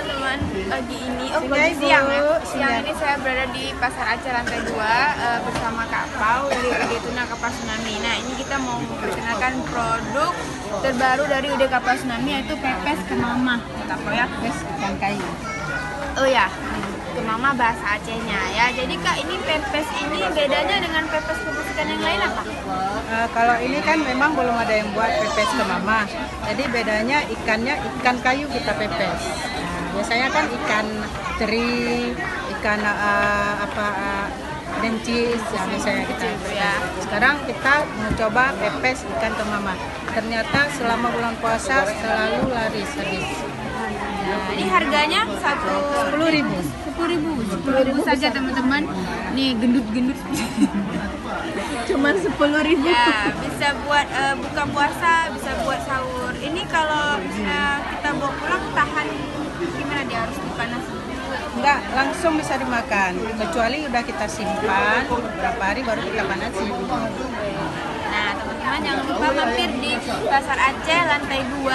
teman-teman, pagi ini, Singgah, siang ya. Ibu. Siang Singgah. ini saya berada di Pasar Aceh lantai 2 bersama Kak Pau dari UD Tuna Kapal Tsunami. Nah, ini kita mau memperkenalkan produk terbaru dari UD Kapal Tsunami, yaitu pepes kemamah. Kak Pau ya. Pepes ikan kayu. Oh ya, kemamah bahasa Acehnya ya. Jadi Kak, ini pepes ini bedanya dengan pepes-pepes ikan yang lain apa? Kalau ini kan memang belum ada yang buat pepes kemamah. Jadi bedanya ikannya ikan kayu kita pepes. Nah, biasanya kan ikan teri, ikan dencis yang biasanya kita. Ya. Sekarang kita mau coba pepes ikan kemamah. Ternyata selama bulan puasa selalu laris habis. Nah, ini harganya 10.000. 10.000 saja teman-teman. Nih gendut-gendut. Cuman 10.000. Ya, bisa buat buka puasa, bisa buat sahur. Ini kalau misalnya kita bawa pulang tahan gimana, dia harus dipanas? Enggak, langsung bisa dimakan. Kecuali udah kita simpan beberapa hari baru kita panasin. Nah, teman-teman jangan lupa mampir di Pasar Aceh lantai 2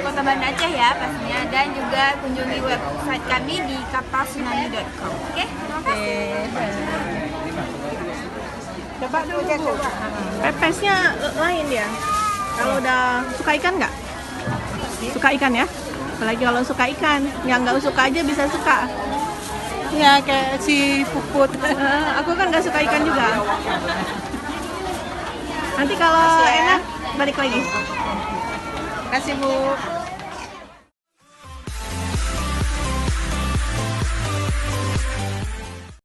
Kota Banda Aceh ya pastinya, dan juga kunjungi website kami di kapaltsunami.com. Oke, terima kasih. Coba dulu, coba. Pepesnya lain dia. Kalau udah suka ikan nggak? Suka ikan ya? Apalagi kalau suka ikan, yang nggak suka aja bisa suka. Ya kayak si Puput. Aku kan nggak suka ikan juga. Nanti kalau Makasih ya. enak balik lagi. Kasih Bu.